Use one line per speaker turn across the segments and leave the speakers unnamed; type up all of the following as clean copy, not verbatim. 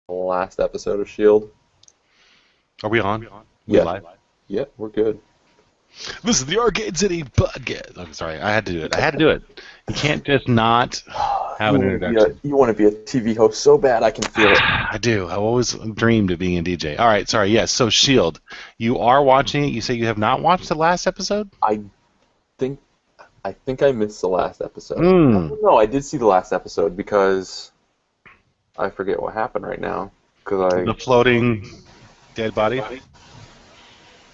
Last episode of Shield.
Are we on? We
Yeah,
live?
yeah, we're good.
This is the Arcade City podcast. I'm sorry, I had to do it. I had to do it. You can't just not have
You
an
want to be a
introduction.
you want to be a TV host so bad, I can feel it.
I do. I always dreamed of being a DJ. All right, sorry. Yes, so Shield. You are watching it. You say you have not watched the last episode?
I think I think I missed the last episode.
Hmm.
No, I did see the last episode because I forget what happened right now. Because
The floating dead body?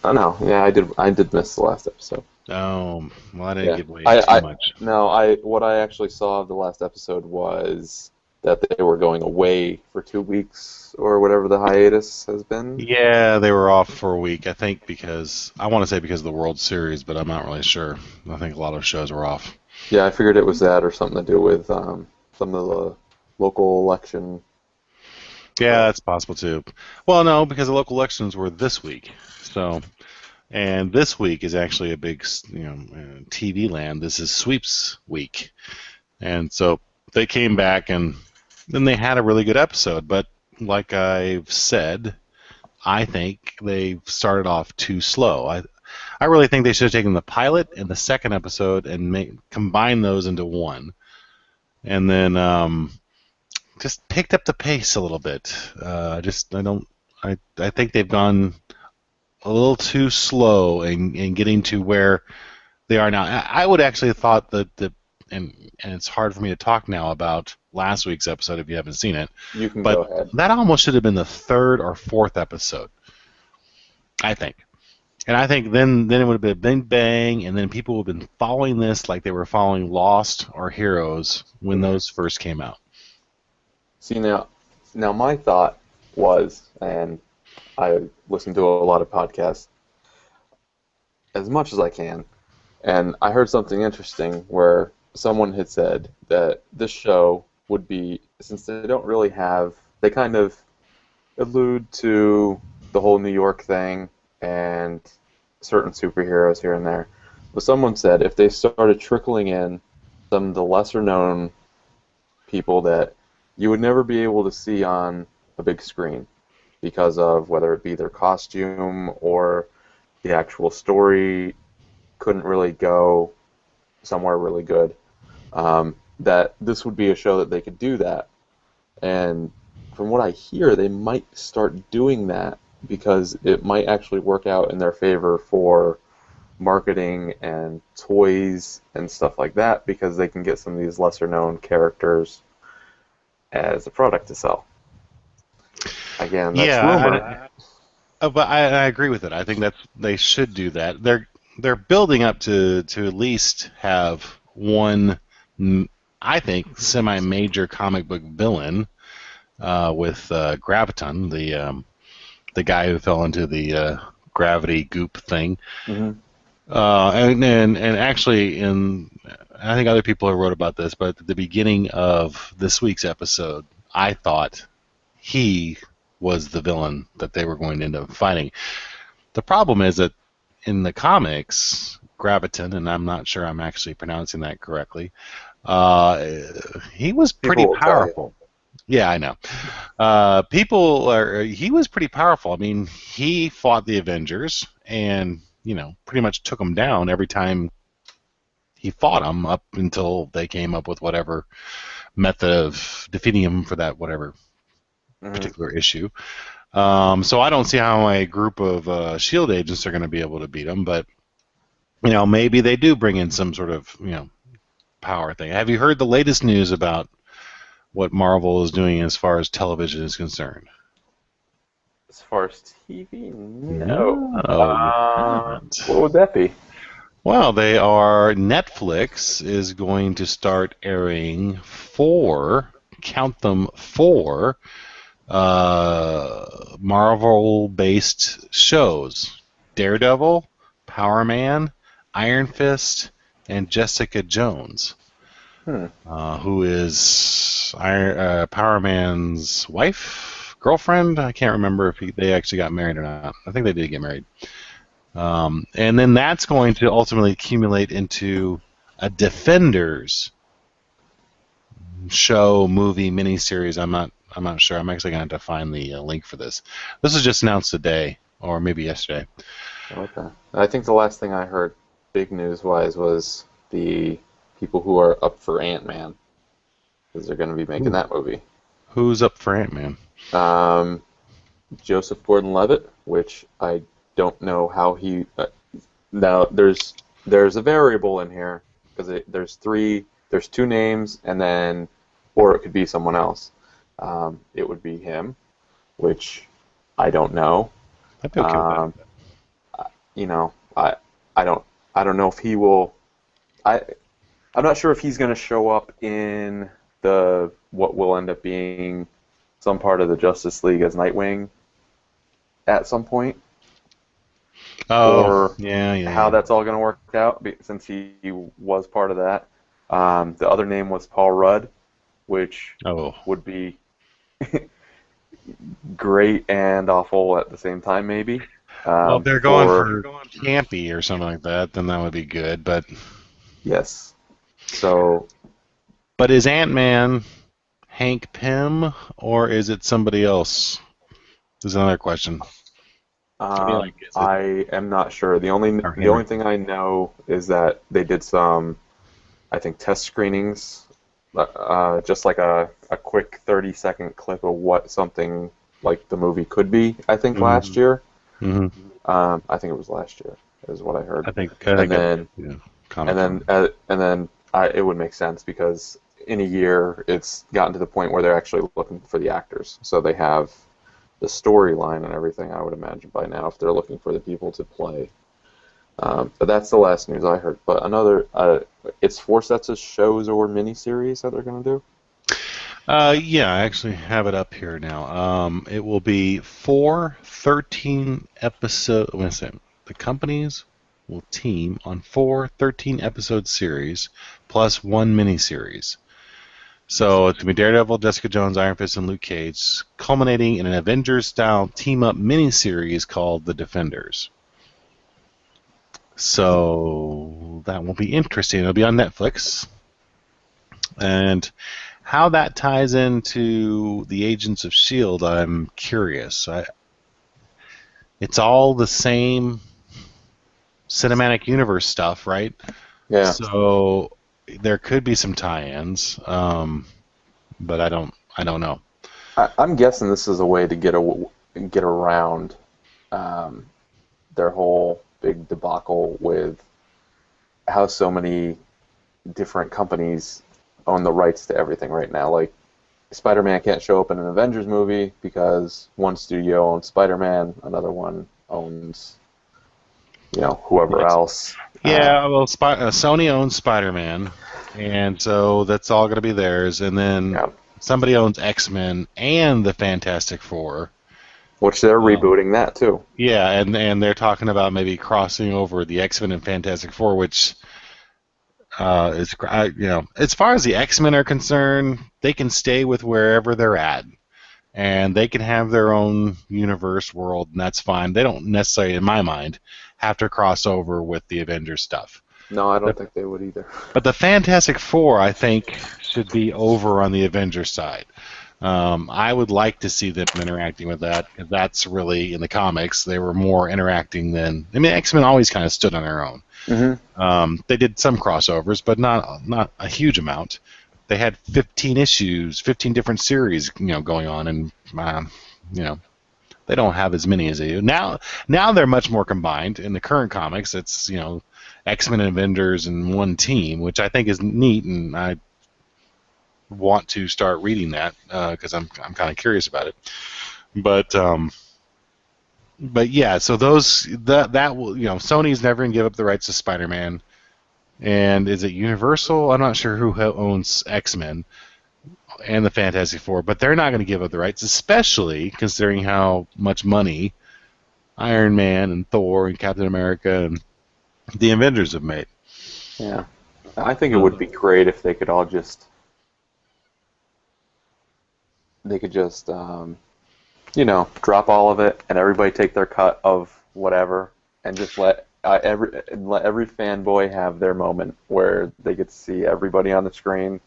I know, yeah, I did miss the last episode.
Oh, well, I didn't
Yeah,
give away
I,
too
I
much.
no, I what I actually saw of the last episode was that they were going away for 2 weeks or whatever the hiatus has been.
Yeah, they were off for a week, I think, because I want to say because of the World Series, but I'm not really sure. I think a lot of shows were off.
Yeah, I figured it was that or something to do with some of the local election.
Yeah, that's possible too. Well, no, because the local elections were this week. So, and this week is actually a big, TV land. This is sweeps week, and so they came back and then they had a really good episode. But like I've said, I think they started off too slow. I really think they should have taken the pilot and the second episode and combine those into one, and then just picked up the pace a little bit. I think they've gone a little too slow in getting to where they are now. I would actually have thought and it's hard for me to talk now about last week's episode if you haven't seen it,
You can go
but
ahead.
that almost should have been the third or fourth episode, I think. And I think then it would have been bing bang, and then people would have been following this like they were following Lost or Heroes when those first came out.
See now my thought was, and I listen to a lot of podcasts as much as I can, and I heard something interesting where someone had said that this show would be, since they don't really have, they kind of allude to the whole New York thing and certain superheroes here and there. But someone said if they started trickling in some of the lesser known people that you would never be able to see on a big screen because of whether it be their costume or the actual story couldn't really go somewhere really good, that this would be a show that they could do that. And from what I hear, they might start doing that because it might actually work out in their favor for marketing and toys and stuff like that because they can get some of these lesser known characters as a product to sell. Again, that's
Yeah,
rumor.
but I agree with it. I think they should do that. They're building up to at least have one, I think, semi-major comic book villain with Graviton, the guy who fell into the gravity goop thing.
Hmm.
And actually, I think other people have wrote about this, but at the beginning of this week's episode, I thought he was the villain that they were going to end up fighting. The problem is that in the comics, Graviton, and I'm not sure I'm actually pronouncing that correctly, uh, he was pretty
People will tell you.
powerful. Yeah, I know. He was pretty powerful. I mean, he fought the Avengers and, pretty much took them down every time he fought them up until they came up with whatever method of defeating him for that whatever
Hmm.
particular issue. So I don't see how a group of Shield agents are going to be able to beat him, but maybe they do bring in some sort of power thing. Have you heard the latest news about what Marvel is doing as far as television is concerned?
As far as TV, no.
No, you
What
haven't.
would that be?
Well, Netflix is going to start airing count them, four Marvel-based shows: Daredevil, Power Man, Iron Fist, and Jessica Jones,
Hmm.
who is Power Man's wife, girlfriend. I can't remember if they actually got married or not. I think they did get married. And then that's going to ultimately accumulate into a Defenders show, movie, miniseries. I'm not I'm not sure. I'm actually going to have to find the link for this. This was just announced today, or maybe yesterday.
Okay. I think the last thing I heard, big news-wise, was the people who are up for Ant-Man, because they're going to be making
Ooh.
that movie.
Who's up for Ant-Man?
Joseph Gordon-Levitt, which I don't know how he. Now there's a variable in here because there's two names, and then, or it could be someone else. It would be him, which I don't know.
I'd be okay with that.
You know, I don't I don't know if he will. I'm not sure if he's going to show up in the what will end up being some part of the Justice League as Nightwing at some point,
Oh,
or
yeah.
how that's all going to work out since he was part of that. The other name was Paul Rudd, which would be great and awful at the same time, maybe.
Well, if they're going for campy or something like that, then that would be good. But
yes, so.
But is Ant-Man Hank Pym or is it somebody else? There's another question.
I am not sure. The only thing I know is that they did some, I think, test screenings, just like a quick 30-second clip of what something like the movie could be. I think last year.
Mm-hmm.
I think it was last year, is what I heard.
I think
and then it would make sense because in a year it's gotten to the point where they're actually looking for the actors, so they have the storyline and everything. I would imagine by now if they're looking for the people to play. But that's the last news I heard. But it's 4 sets of shows or miniseries that they're going to do.
Yeah, I actually have it up here now. It will be 4 13-episode. Wait a second. The companies will team on 4 13-episode series plus 1 miniseries. So it's going to be Daredevil, Jessica Jones, Iron Fist, and Luke Cage, culminating in an Avengers-style team-up miniseries called The Defenders. So that will be interesting. It'll be on Netflix. And how that ties into the Agents of S.H.I.E.L.D., I'm curious. It's all the same cinematic universe stuff, right?
Yeah.
So there could be some tie-ins, but I don't know.
I'm guessing this is a way to get around their whole big debacle with how so many different companies own the rights to everything right now. Like, Spider-Man can't show up in an Avengers movie because one studio owns Spider-Man, another one owns, whoever else.
Yeah, well, Sony owns Spider-Man, and so that's all going to be theirs. And then somebody owns X-Men and the Fantastic Four.
Which they're rebooting that, too.
Yeah, and they're talking about maybe crossing over the X-Men and Fantastic Four, which is, as far as the X-Men are concerned, they can stay with wherever they're at. And they can have their own universe world, and that's fine. They don't necessarily, in my mind, have to cross over with the Avengers stuff.
No, I don't think they would either.
But the Fantastic Four, I think, should be over on the Avengers side. I would like to see them interacting with that, because that's really, in the comics, they were more interacting than... I mean, X-Men always kind of stood on their own.
Mm-hmm.
They did some crossovers, but not a huge amount. They had 15 issues, 15 different series, going on, and they don't have as many as they do now. Now they're much more combined. In the current comics, it's X-Men and Avengers in one team, which I think is neat, and I want to start reading that because I'm kind of curious about it. But yeah, so that will Sony's never gonna give up the rights to Spider-Man. And is it Universal? I'm not sure who owns X-Men and the Fantastic Four, but they're not going to give up the rights, especially considering how much money Iron Man and Thor and Captain America and the Avengers have made.
Yeah. I think it would be great if they could all just... drop all of it and everybody take their cut of whatever and just let every fanboy have their moment where they get to see everybody on the screen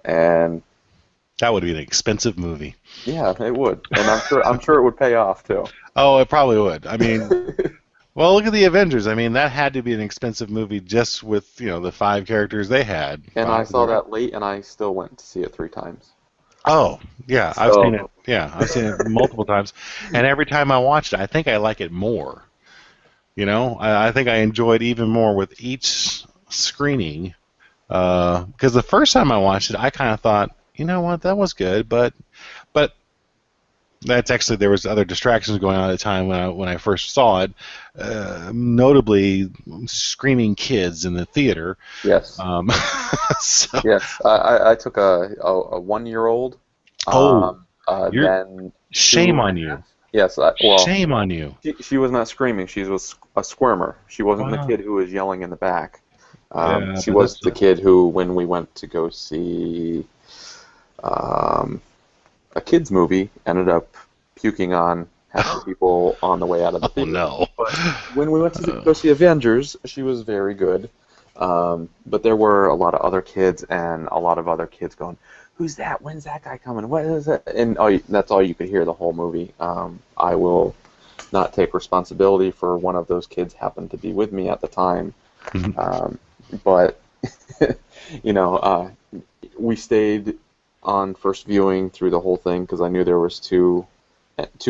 and
That would be an expensive movie.
Yeah, it would, and I'm sure it would pay off too.
Oh, it probably would. I mean, well, look at the Avengers. I mean, that had to be an expensive movie just with, the 5 characters they had.
And I
Five,
saw that late, and I still went to see it 3 times.
oh, yeah, I've seen it.
So
Yeah, I've seen it multiple times, and every time I watched it, I think I like it more. I think I enjoyed even more with each screening. Because the first time I watched it, I kind of thought, you know what, that was good, but that's actually there was other distractions going on at the time when I first saw it, notably screaming kids in the theater.
yes,
So,
yes, I took a 1-year-old,
oh, you're
then
shame
two.
on you,
Yes, well,
shame on you.
she was not screaming. She was a squirmer. She wasn't the
Wow.
kid who was yelling in the back.
Yeah,
She
but
was
that's
the kid who, when we went to go see um, a kids movie, ended up puking on half the people on the way out of the
oh
theater.
no.
But when we went to go see Avengers, she was very good. But there were a lot of other kids and a lot of other kids going, "Who's that? When's that guy coming? What is that?" And that's all you could hear the whole movie. I will not take responsibility for one of those kids happened to be with me at the time. But we stayed on first viewing through the whole thing because I knew there was two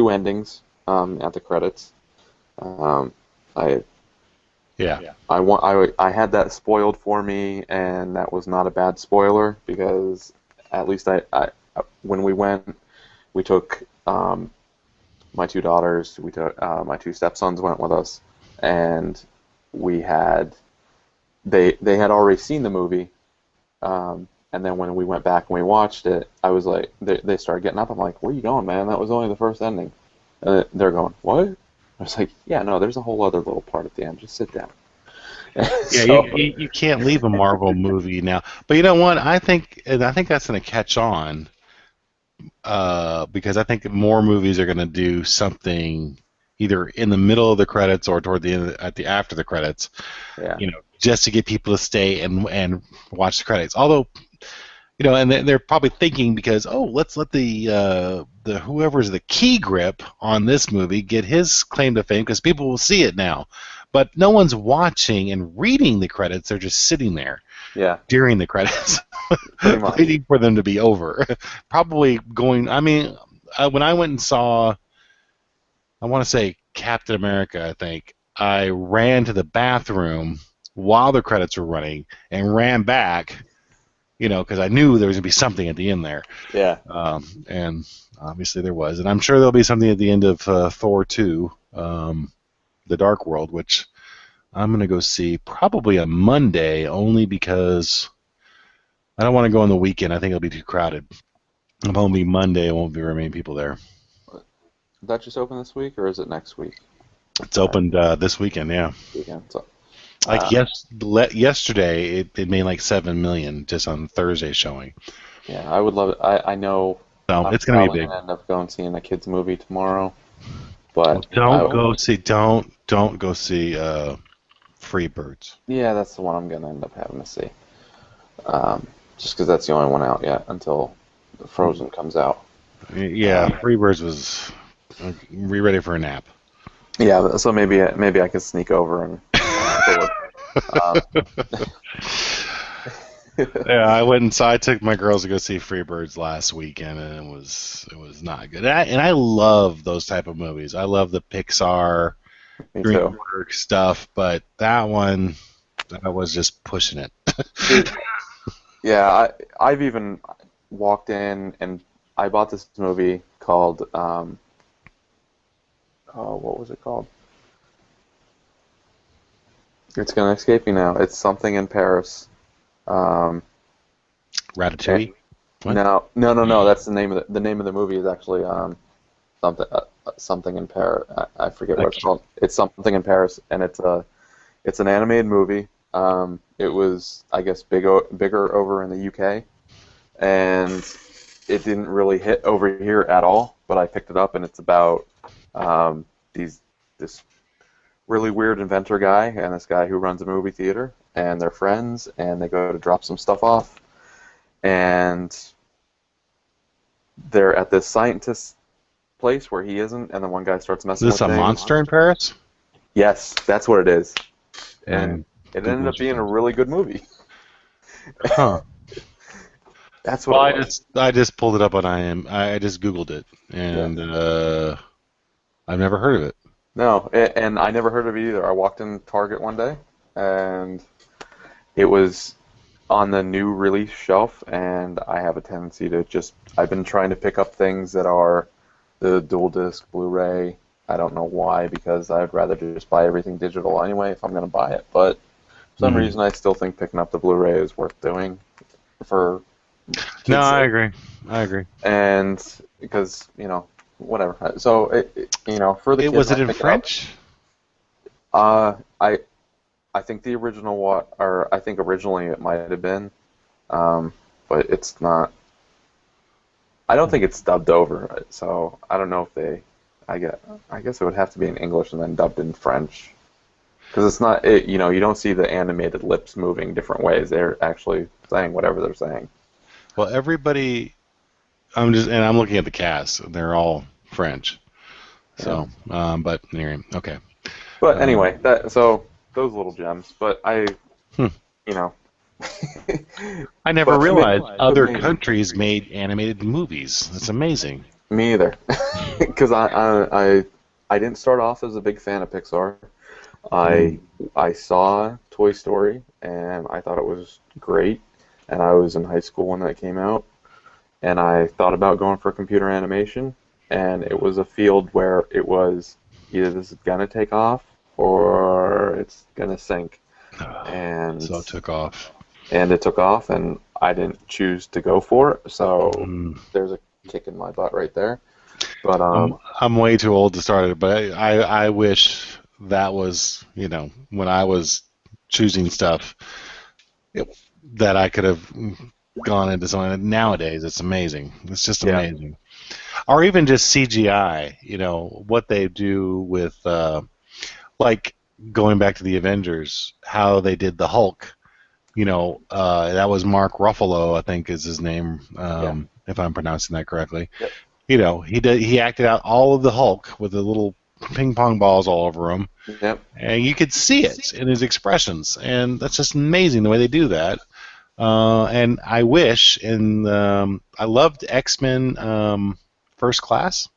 endings at the credits. Um, I
Yeah.
I had that spoiled for me, and that was not a bad spoiler because at least I when we went, we took my 2 daughters, we took my 2 stepsons went with us, and we had they had already seen the movie, and then when we went back and we watched it, I was like, they started getting up. I'm like, "Where you going, man? That was only the first ending." And they're going, "What?" I was like, "Yeah, no, there's a whole other little part at the end. Just sit down."
Yeah,
So,
you can't leave a Marvel movie now. But you know what? I think that's going to catch on because I think more movies are going to do something either in the middle of the credits or toward the end at the after the credits,
yeah,
just to get people to stay and watch the credits. Although, and they're probably thinking because let's let the whoever's the key grip on this movie get his claim to fame because people will see it now. But no one's watching and reading the credits; they're just sitting there
yeah,
during the credits,
pretty much.
waiting for them to be over. Probably going. I mean, when I went and saw, I want to say Captain America. I think I ran to the bathroom while the credits were running and ran back. Because I knew there was going to be something at the end there.
Yeah,
And obviously there was. And I'm sure there'll be something at the end of Thor 2, The Dark World, which I'm going to go see probably on Monday only because I don't want to go on the weekend. I think it'll be too crowded. If only Monday, it won't be very many people there.
did that just open this week or is it next week?
It's opened this weekend, yeah.
Weekend. So,
Like yesterday, it made like 7 million just on Thursday showing.
yeah, I would love it. I know
So
I'm
it's going to
probably
be big.
gonna end up going seeing a kids movie tomorrow, but
Don't go see. Don't go see Free Birds.
yeah, that's the one I'm gonna end up having to see. Just because that's the only one out yet until Frozen comes out.
Yeah, Freebirds was ready for a nap.
Yeah, so maybe I can sneak over and. um,
Yeah, I took my girls to go see Freebirds last weekend, and it was not good. And I love those type of movies. I love the Pixar,
Me too.
DreamWorks stuff, but that one, I was just pushing it.
Yeah, I've even walked in and I bought this movie called what was it called? It's gonna escape me now. It's something in Paris. Um,
Ratatouille. What?
no. That's the name of the name of the movie is actually something in Paris. I forget what it's called. It's something in Paris, and it's an animated movie. It was, I guess, bigger over in the UK, and it didn't really hit over here at all. But I picked it up, and it's about this really weird inventor guy and this guy who runs a movie theater, and they're friends, and they go to drop some stuff off, and they're at this scientist's place where he isn't, and then one guy starts
Is
messing
this
with
a
things.
monster in Paris?
Yes, that's what it is.
Right.
And it ended
Google
up being a
yourself.
really good movie.
Huh.
That's
Well,
what it was.
I just pulled it up on I just Googled it,
Yeah.
and I've never heard of it.
No, and I never heard of it either. I walked in Target one day, and it was on the new release shelf, and I have a tendency to I've been trying to pick up things that are the dual disc Blu-ray. I don't know why, because I'd rather just buy everything digital anyway if I'm going to buy it. But for some
Mhm.
reason, I still think picking up the Blu-ray is worth doing for
No,
kids'
I
sake.
agree. I agree.
And because, whatever. So, for the kids,
Was it
I
in
pick it up.
French?
Uh, I I think the original or I think originally it might have been, but it's not. I don't think it's dubbed over, so I don't know if they. I guess it would have to be in English and then dubbed in French, because it's not. You don't see the animated lips moving different ways. They're actually saying whatever they're saying.
Well, everybody. I'm looking at the cast. And they're all French.
Yeah.
So, but anyway, okay.
But
Um,
anyway, those little gems. But
hmm.
you know,
I never
but
realized other
amazing.
countries made animated movies. That's amazing.
Me either, because I didn't start off as a big fan of Pixar. I
Mm.
I saw Toy Story and I thought it was great, and I was in high school when that came out, and I thought about going for computer animation, and it was a field where it was either this is gonna take off or it's gonna sink, and
So it took off.
it took off, and I didn't choose to go for it, so
Mm.
there's a kick in my butt right there. But
I'm way too old to start it, but I wish that was, when I was choosing stuff, it, that I could have gone into something. Nowadays, it's amazing. It's just
yeah,
amazing. Or even just CGI, what they do with, like, going back to the Avengers, how they did the Hulk. That was Mark Ruffalo, I think is his name,
yeah,
if I'm pronouncing that correctly.
yep,
He acted out all of the Hulk with the little ping pong balls all over him,
yep.
and you could see it in his expressions, and that's just amazing the way they do that. And I wish, and I loved X-Men First Class,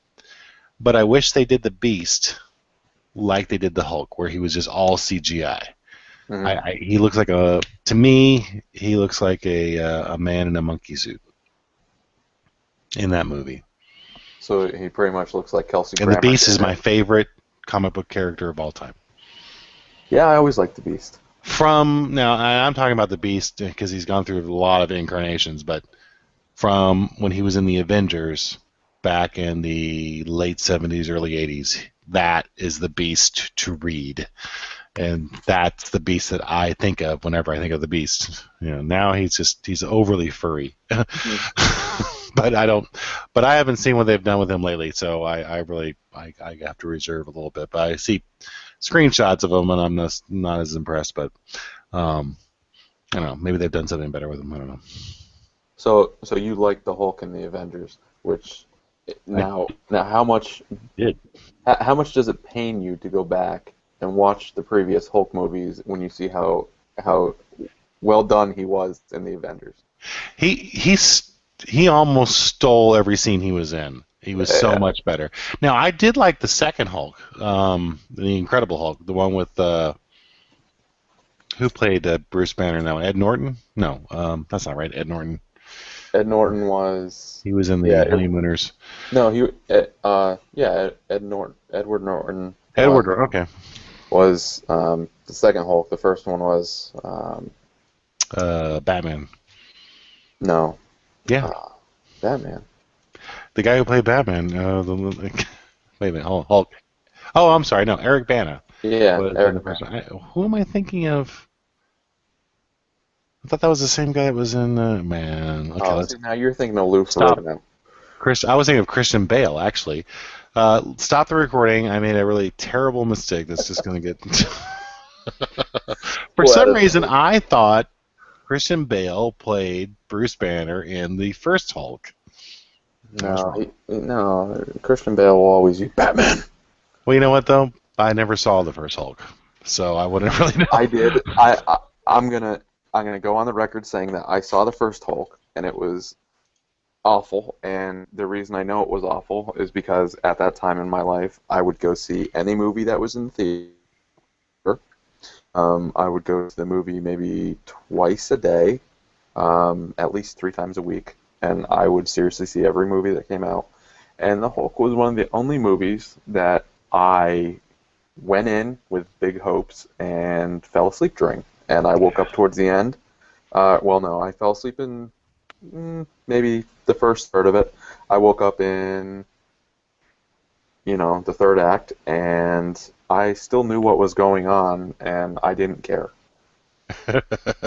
but I wish they did the Beast like they did the Hulk, where he was just all CGI.
Hmm.
He looks like to me, he looks like a man in a monkey suit in that movie.
So he pretty much looks like Kelsey
And the
Grammer
Beast is
Jr.
my favorite comic book character of all time.
Yeah, I always liked the Beast.
From now, I'm talking about the Beast because he's gone through a lot of incarnations, but from when he was in the Avengers back in the late 70s, early 80s, that is the Beast to read. And that's the Beast that I think of whenever I think of the Beast. Now he's overly furry.
Mm.
But I haven't seen what they've done with him lately, so I really have to reserve a little bit. But I see screenshots of him, and I'm not as impressed. But I don't know. Maybe they've done something better with him. I don't know.
So you like the Hulk in the Avengers, which
I
now
did.
how much does it pain you to go back and watch the previous Hulk movies when you see how well done he was in the Avengers?
He almost stole every scene he was in. He was so
Yeah.
much better. Now I did like the second Hulk, the Incredible Hulk, the one with who played Bruce Banner now? Ed Norton? No, that's not right. Ed Norton.
Ed Norton was
He was in the
yeah
Honeymooners.
no he yeah Ed Norton Edward Norton
Edward. Okay.
was the second Hulk. The first one was
Batman.
no
Yeah,
uh, Batman.
the guy who played Batman. Wait a minute. Hulk. Oh, I'm sorry. No, Eric Bana
Yeah,
was in the
Eric
first
Bana.
one. Who am I thinking of? I thought that was the same guy that was in. Man. Okay,
Oh,
let's
see, now you're thinking of Lou
stop.
Ferrigno.
I was thinking of Christian Bale, actually. Stop the recording. I made a really terrible mistake that's just going to get. For
We'll
some
edit
reason,
it.
I thought Christian Bale played Bruce Banner in the first Hulk. I was
No,
wrong.
no. Christian Bale will always use Batman.
Well, you know what though? I never saw the first Hulk, so I wouldn't really know.
I did. I'm gonna go on the record saying that I saw the first Hulk and it was awful. And the reason I know it was awful is because at that time in my life, I would go see any movie that was in the theater. I would go to the movie maybe twice a day, at least 3 times a week, and I would seriously see every movie that came out. And The Hulk was one of the only movies that I went in with big hopes and fell asleep during. And I woke up towards the end. Well, no, I fell asleep in maybe the first third of it. I woke up in, the third act, and I still knew what was going on, and I didn't care.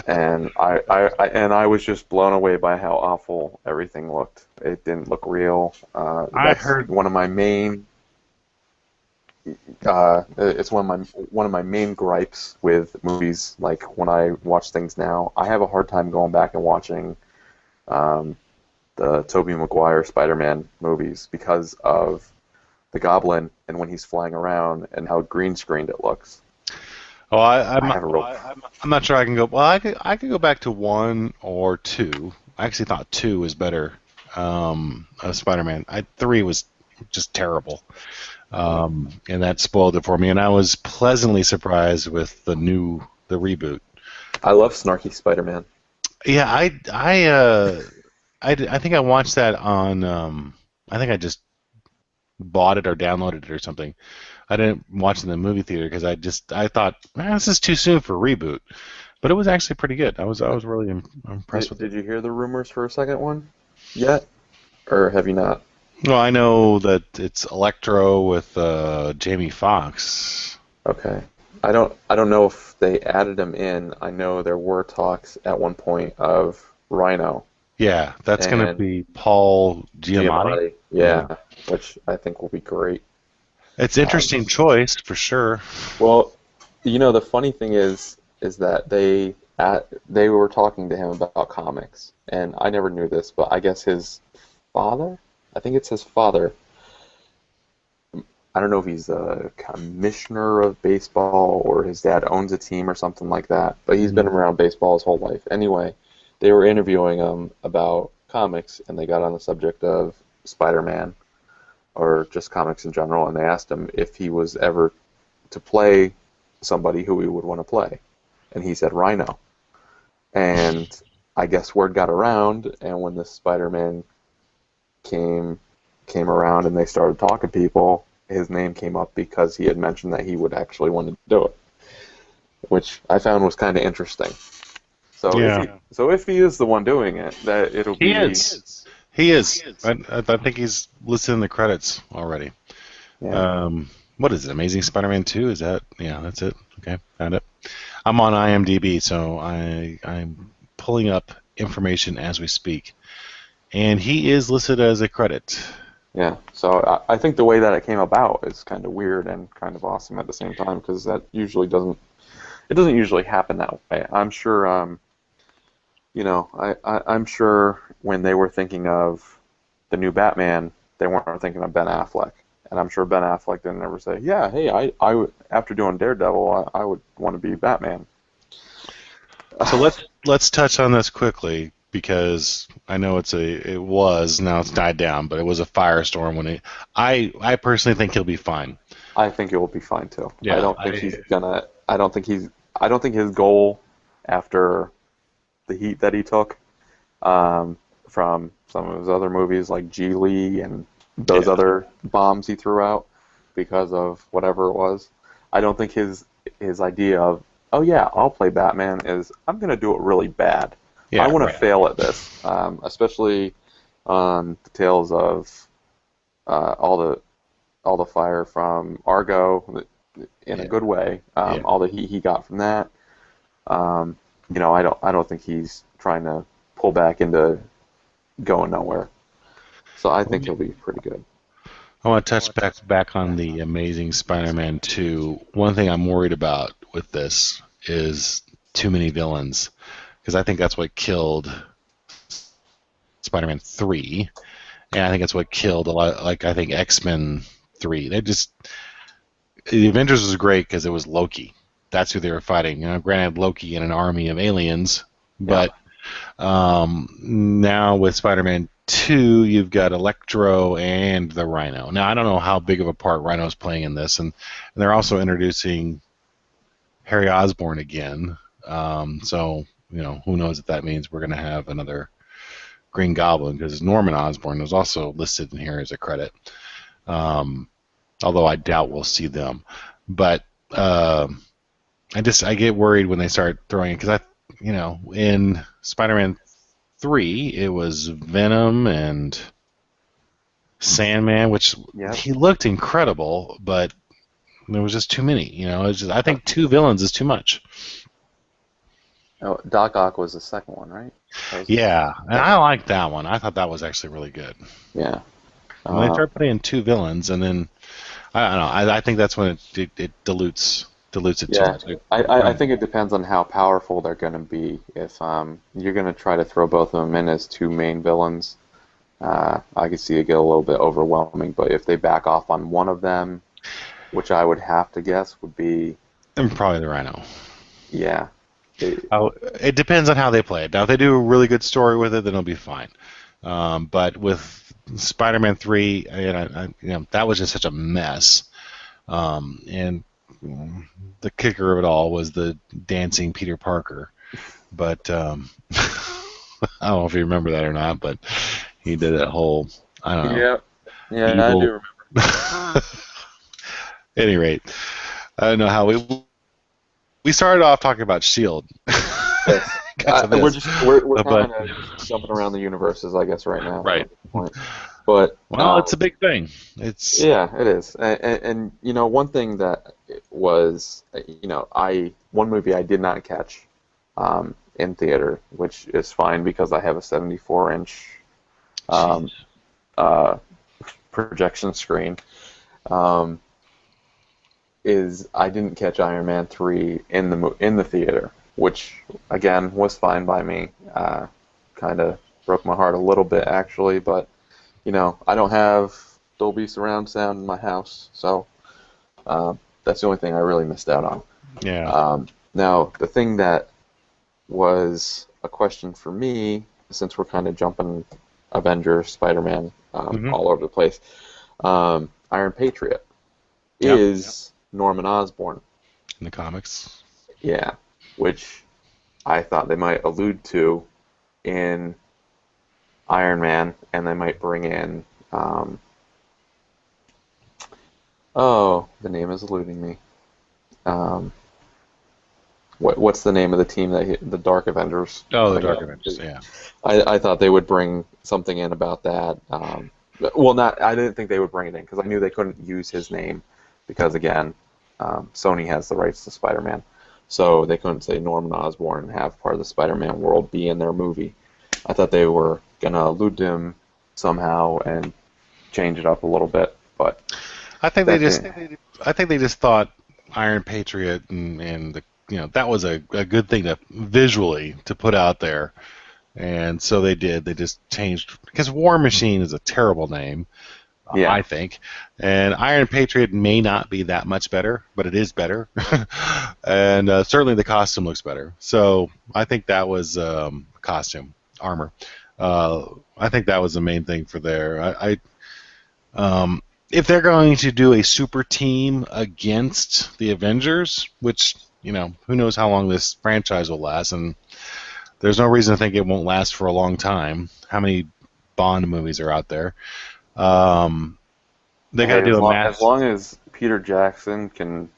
And I was just blown away by how awful everything looked. It didn't look real.
I
That's
heard.
one of my main. It's one of my main gripes with movies. Like when I watch things now, I have a hard time going back and watching um, the Tobey Maguire Spider-Man movies because of the Goblin and when he's flying around and how green screened it looks.
Oh,
I have a real.
I'm not sure I can go. Well, I could go back to one or two. I actually thought two was better. Of Spider-Man. Three was just terrible. And that spoiled it for me. And I was pleasantly surprised with the reboot.
I love snarky Spider-Man.
Yeah, I think I watched that on. I think I just bought it or downloaded it or something. I didn't watch it in the movie theater because I thought this is too soon for a reboot, but it was actually pretty good. I was really impressed with it.
Did you hear the rumors for a second one yet, or have you not?
Well, I know that it's Electro with Jamie Foxx.
Okay. I don't know if they added him in. I know there were talks at one point of Rhino
Yeah, that's gonna
and
be Paul Giamatti.
Giamatti.
Yeah,
Yeah, which I think will be great.
it's
Um,
interesting choice for sure.
well, the funny thing is that they were talking to him about comics, and I never knew this, but I guess his father, I think it's his father. I don't know if he's a commissioner of baseball or his dad owns a team or something like that, but he's been
Mhm.
around baseball his whole life. Anyway, they were interviewing him about comics, and they got on the subject of Spider-Man or just comics in general, and they asked him if he was ever to play somebody who he would want to play, and he said Rhino. And I guess word got around, and when the Spider-Man came came around and they started talking to people, his name came up because he had mentioned that he would actually want to do it, which I found was kind of interesting. So
Yeah,
if he is the one doing it, that it'll
he
be
is. He is. I think he's listed in the credits already.
yeah.
What is it? Amazing Spider-Man 2? Is that? Yeah, that's it. Okay, found it. I'm on IMDb, so I'm pulling up information as we speak, and he is listed as a credit.
Yeah, so I think the way that it came about is kind of weird and kind of awesome at the same time because that usually doesn't usually happen that way. I'm sure I'm sure when they were thinking of the new Batman, they weren't thinking of Ben Affleck, and I'm sure Ben Affleck didn't ever say, yeah, hey, I would after doing Daredevil, I would want to be Batman.
So let's touch on this quickly because I know it was now it's died down, but it was a firestorm when it. I personally think he'll be fine.
I think it will be fine too. I
Yeah,
don't think he's gonna. I don't think his goal after the heat that he took from some of his other movies like Geely and those
yeah,
other bombs he threw out because of whatever it was. I don't think his idea of oh yeah I'll play Batman is I'm gonna do it really bad. I
yeah,
want to
right.
fail at this, especially on the tales of all the fire from Argo in a
Yeah,
good way.
yeah.
All the heat he got from that. Um, I don't think he's trying to pull back into going nowhere. So I think he'll be pretty good.
I want to touch back on the Amazing Spider-Man 2. One thing I'm worried about with this is too many villains because I think that's what killed Spider-Man 3. and I think that's what killed a lot. Like I think X-Men 3, the Avengers was great because it was Loki. That's who they were fighting. Granted, Loki and an army of aliens,
Yeah.
but now with Spider-Man 2, you've got Electro and the Rhino. Now I don't know how big of a part Rhino's playing in this, and they're also introducing Harry Osborn again. So who knows if that means we're going to have another Green Goblin, because Norman Osborn was also listed in here as a credit. Although I doubt we'll see them, but I get worried when they start throwing it, because in Spider-Man 3 it was Venom and Sandman, which
Yep.
he looked incredible, but there was just too many. I think two villains is too much.
Oh, Doc Ock was the second one, right?
Yeah, and I liked that one. I thought that was actually really good.
Yeah.
When they start putting in two villains, and then I don't know. I think that's when it dilutes it
Yeah,
too much.
I think it depends on how powerful they're going to be. If you're going to try to throw both of them in as two main villains, I could see it get a little bit overwhelming. But if they back off on one of them, which I would have to guess would be,
And probably the Rhino.
yeah,
It depends on how they play it. Now, if they do a really good story with it, then it'll be fine. But with Spider-Man 3, that was just such a mess. And the kicker of it all was the dancing Peter Parker. But I don't know if you remember that or not, but he did that whole, I don't know.
yeah, I
evil.
do remember.
At any rate, I don't know how we started off talking about Shield.
Yes. We're kind of jumping around the universes, I guess, right now.
Right.
But
It's a big thing. It's
yeah, it is. And one thing that was, one movie I did not catch in theater, which is fine because I have a 74-inch projection screen, is I didn't catch Iron Man 3 in the theater, which again was fine by me. Kind of broke my heart a little bit actually, but I don't have Dolby surround sound in my house, so that's the only thing I really missed out on.
Yeah.
Now the thing that was a question for me, since we're kind of jumping Avengers, Spider-Man, all over the place, Iron Patriot is Norman Osborn
in the comics.
Yeah, which I thought they might allude to in Iron Man, and they might bring in. The name is eluding me. What's the name of the team the Dark Avengers?
Oh, the Dark Avengers. Yeah.
I thought they would bring something in about that. I didn't think they would bring it in because I knew they couldn't use his name because again, Sony has the rights to Spider-Man, so they couldn't say Norman Osborn and have part of the Spider-Man world be in their movie. I thought they were gonna allude to him somehow and change it up a little bit, but
I think they just thought Iron Patriot and the that was a good thing visually to put out there, and so they did. They just changed because War Machine is a terrible name, I think, and Iron Patriot may not be that much better, but it is better, and certainly the costume looks better. So I think that was costume armor. I think that was the main thing for there. If they're going to do a super team against the Avengers, which who knows how long this franchise will last, and there's no reason to think it won't last for a long time. How many Bond movies are out there? They got to do a match.
As long as Peter Jackson can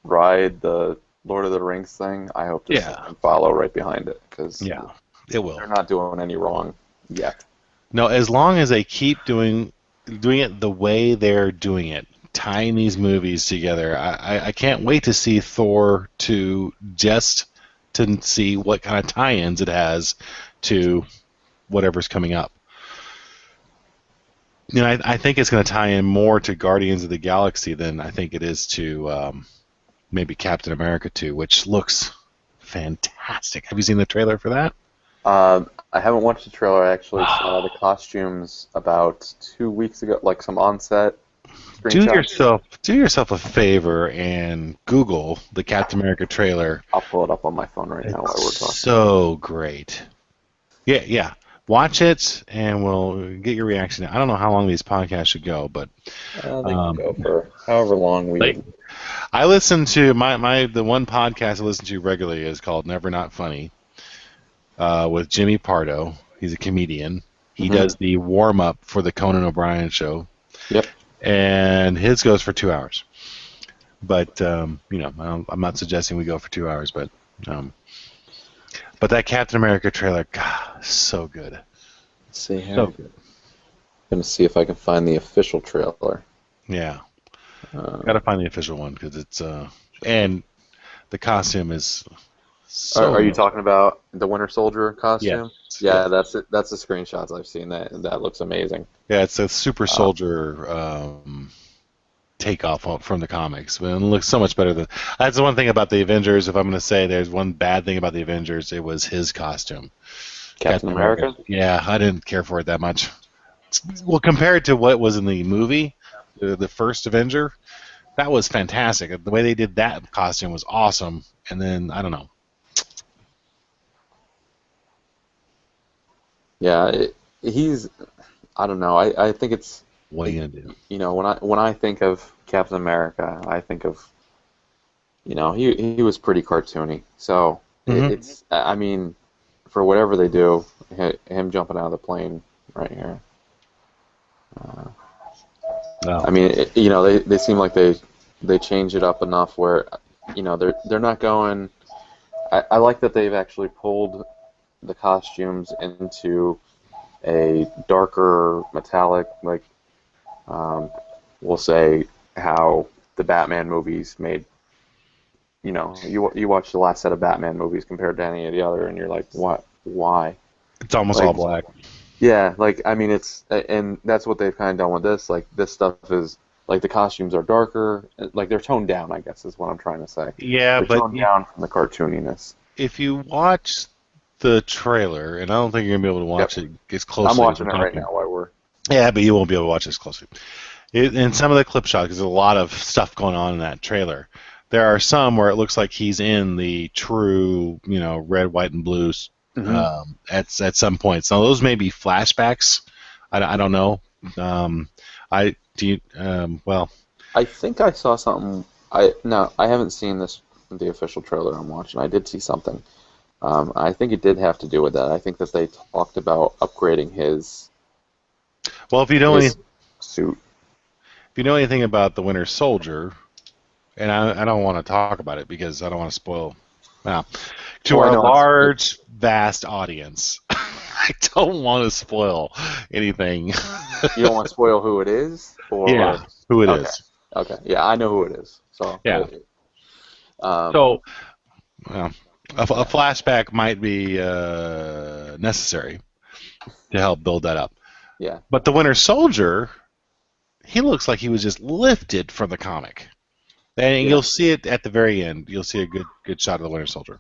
ride the Lord of the Rings thing, I hope to follow right behind it because
it will.
They're not doing any wrong yet.
No, as long as they keep doing it the way they're doing it, tying these movies together. I can't wait to see Thor 2 just to see what kind of tie-ins it has to whatever's coming up. I think it's going to tie in more to Guardians of the Galaxy than I think it is to maybe Captain America 2, which looks fantastic. Have you seen the trailer for that?
I haven't watched the trailer. I actually saw the costumes about 2 weeks ago, like some on-set screenshots.
Do yourself a favor and Google the Captain America trailer.
I'll pull it up on my phone right now while we're
It's
talking.
so great. Yeah, yeah. Watch it, and we'll get your reaction. I don't know how long these podcasts should go, but
They can go for however long we.
like, I listen to the one podcast I listen to regularly is called Never Not Funny, with Jimmy Pardo. He's a comedian. He does the warm up for the Conan O'Brien show.
Yep.
And his goes for 2 hours. But I'm not suggesting we go for 2 hours, but that Captain America trailer, God, so good.
Let's see here.
So good.
I'm gonna see if I can find the official trailer.
Yeah. Gotta find the official one because it's and the costume is. So
Are you talking about the Winter Soldier costume?
Yeah.
That's it. That's the screenshots I've seen. That looks amazing.
Yeah, it's a super soldier takeoff from the comics. But it looks so much better than. That's the one thing about the Avengers. If I'm going to say there's one bad thing about the Avengers, it was his costume.
Captain America?
Yeah, I didn't care for it that much. Well, compared to what was in the movie, the first Avenger, that was fantastic. The way they did that costume was awesome. And then I don't know.
Yeah, he's. I don't know. I think it's.
What are you gonna do?
You know, when I think of Captain America, I think of. You know, he was pretty cartoony. So it's. I mean, for whatever they do, him jumping out of the plane right here.
No.
I mean, they seem like they change it up enough where, they're not going. I like that they've actually pulled the costumes into a darker metallic, like we'll say how the Batman movies made. You watch the last set of Batman movies compared to any of the other, and you're like, what? Why?
It's almost all black.
Yeah, and that's what they've kind of done with this. Like, this stuff is, like, the costumes are darker. Like, they're toned down, I guess, is what I'm trying to say.
Yeah,
they're toned down from the cartooniness.
If you watch the trailer, and I don't think you're going to be able to watch it as closely.
I'm watching it right now while we're...
Yeah, but you won't be able to watch it as closely. In some of the clip shots, there's a lot of stuff going on in that trailer. There are some where it looks like he's in the true, red, white, and blue at some points. Now those may be flashbacks. I don't know. I
think I saw something. I haven't seen the official trailer I'm watching. I did see something. I think it did have to do with that. I think that they talked about upgrading his.
Well, if you know
suit,
if you know anything about the Winter Soldier. And I don't want to talk about it because I don't want to spoil. Now, to our large, vast audience, I don't want to spoil anything.
You don't want to spoil who it is?
Yeah, who it is.
Okay, yeah, I know who it is. So
yeah. A flashback might be necessary to help build that up.
Yeah.
But the Winter Soldier, he looks like he was just lifted from the comic. And you'll see it at the very end. You'll see a good shot of the Winter Soldier.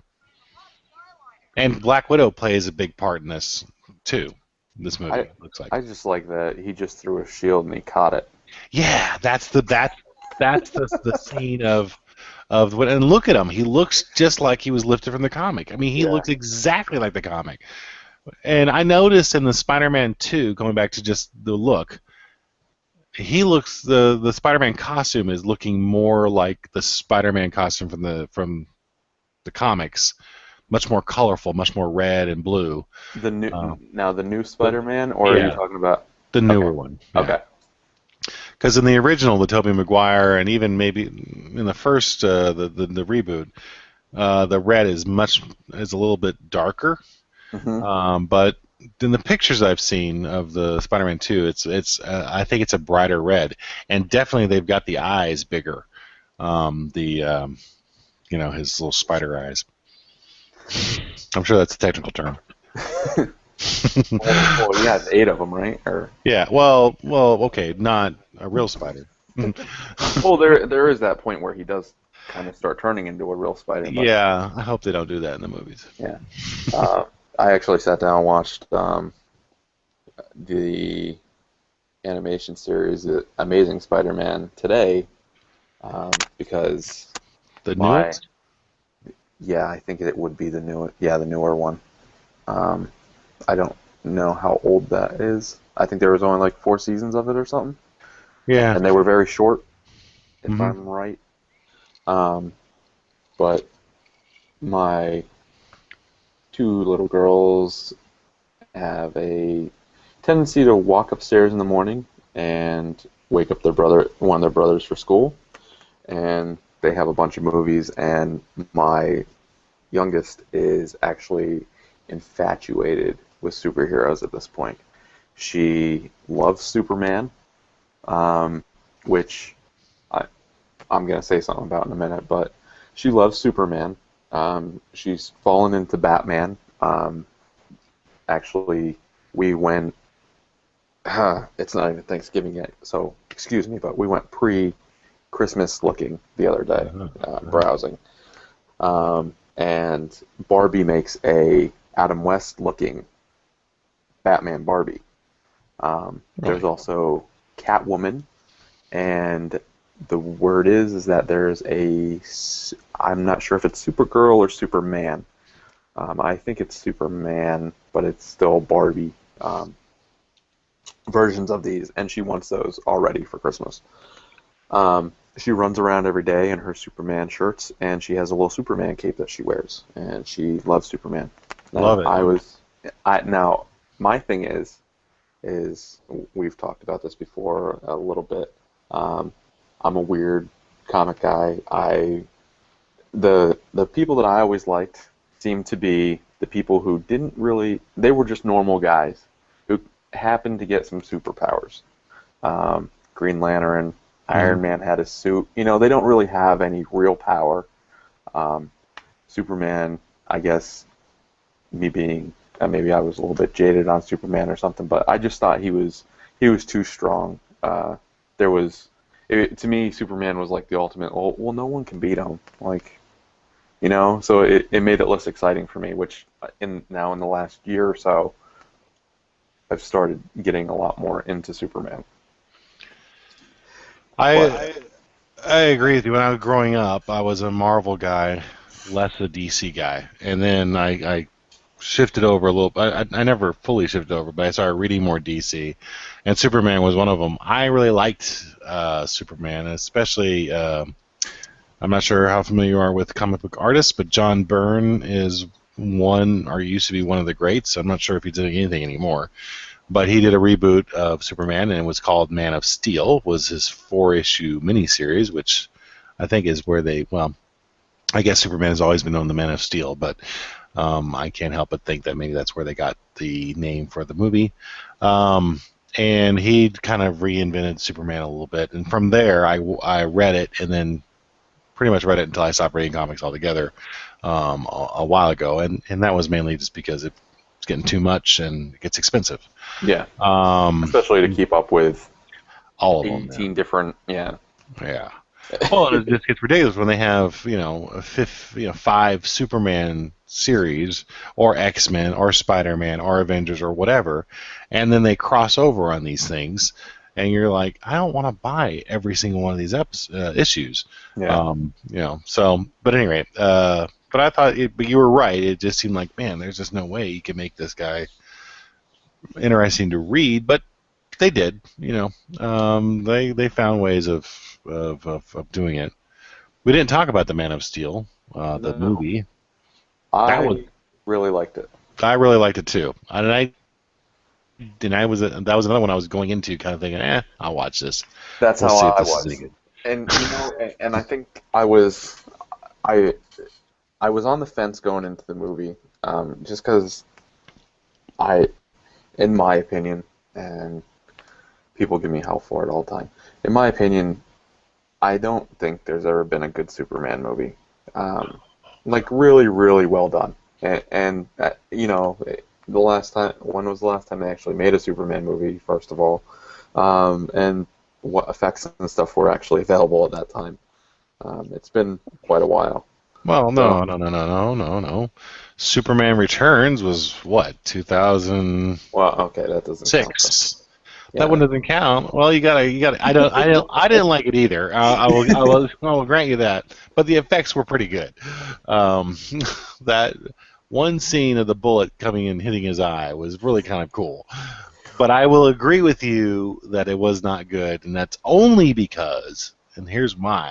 And Black Widow plays a big part in this too. This movie looks like.
I just like that he just threw a shield and he caught it.
Yeah, that's the scene of and look at him. He looks just like he was lifted from the comic. I mean, he looks exactly like the comic. And I noticed in the Spider-Man 2, going back to just the look. He looks the Spider-Man costume is looking more like the Spider-Man costume from the comics, much more colorful, much more red and blue.
The new Spider-Man, or are you talking about
the newer one? Yeah.
Okay.
Because in the original, the Tobey Maguire, and even maybe in the first the reboot, the red is a little bit darker, but. In the pictures I've seen of the Spider-Man 2, I think it's a brighter red, and definitely they've got the eyes bigger, his little spider eyes. I'm sure that's a technical term.
Well, he has 8 of them, right? Or
yeah. Well, okay, not a real spider.
Well, there is that point where he does kind of start turning into a real spider.
Yeah, I hope they don't do that in the movies.
Yeah. I actually sat down and watched the animation series Amazing Spider-Man today because
The
my
newest?
yeah, I think it would be the newer one. Um, I don't know how old that is. I think there was only like 4 seasons of it or something,
Yeah.
and they were very short, if
Hmm.
I'm right. Um, but my two little girls have a tendency to walk upstairs in the morning and wake up one of their brothers for school, and they have a bunch of movies, and my youngest is actually infatuated with superheroes at this point. She loves Superman, um, which I, I'm going to say something about in a minute, but she loves Superman. She's fallen into Batman. Actually, we went, it's not even Thanksgiving yet, so excuse me, but we went pre-Christmas looking the other day,
Uh-huh. Uh-huh.
browsing. And Barbie makes a Adam West looking Batman Barbie. There's
Really?
also Catwoman, and the word is that there's I'm not sure if it's Supergirl or Superman. I think it's Superman, but it's still Barbie versions of these, and she wants those already for Christmas. She runs around every day in her Superman shirts, and she has a little Superman cape that she wears, and she loves Superman.
Love
Now,
it.
now my thing is we've talked about this before a little bit. Um, I'm a weird comic guy. The people that I always liked seemed to be the people who didn't really. They were just normal guys who happened to get some superpowers. Green Lantern,
Hmm.
Iron Man had a suit. They don't really have any real power. Um, Superman, I guess, me being maybe I was a little bit jaded on Superman or something, but I just thought he was too strong. There was to me Superman was like the ultimate. Well, no one can beat him. Like so it made it less exciting for me. Which in the last year or so, I've started getting a lot more into Superman.
I
But
I agree with you. When I was growing up, I was a Marvel guy, less a DC guy, and then I shifted over a little. I never fully shifted over, but I started reading more DC, and Superman was one of them. I really liked Superman, especially. I'm not sure how familiar you are with comic book artists, but John Byrne is one, or used to be one of the greats. I'm not sure if he's doing anything anymore, but he did a reboot of Superman, and it was called Man of Steel. Was his 4-issue miniseries, which I think is where they. Well, I guess Superman has always been known the Man of Steel, but I can't help but think that maybe that's where they got the name for the movie. Um, and he kind of reinvented Superman a little bit, and from there I read it, and then pretty much read it until I stopped reading comics altogether a while ago, and that was mainly just because it's getting too much and it gets expensive.
yeah,
Um,
especially to keep up with
all of them,
18 different. Yeah,
yeah. Well, it just gets ridiculous when they have five Superman series or X-Men or Spider-Man or Avengers or whatever, and then they cross over on these things, and you're like, I don't want to buy every single one of these issues.
yeah,
So, but anyway, but I thought, but you were right. It just seemed like, man, there's just no way you can make this guy interesting to read, but they did. They found ways of doing it. We didn't talk about the Man of Steel, the
no,
movie. That was
I really liked it.
I really liked it too, and I was that was another one I was going into kind of thinking, I'll watch this.
That's
We'll
how
see if
I
this is any
was.
good.
And and I think I I was on the fence going into the movie, just because I, in my opinion, and people give me hell for it all the time. In my opinion, I don't think there's ever been a good Superman movie, um, like really, really well done. And the last time, when was the last time they actually made a Superman movie? First of all, and what effects and stuff were actually available at that time. It's been quite a while.
Well,
So,
no. Superman Returns was what, 2006?
well, okay, that doesn't count though.
That
Yeah.
one doesn't count. Well, you gotta. I didn't like it either. I will grant you that. But the effects were pretty good. Um, that one scene of the bullet coming and hitting his eye was really kind of cool. But I will agree with you that it was not good, and that's only because. And here's my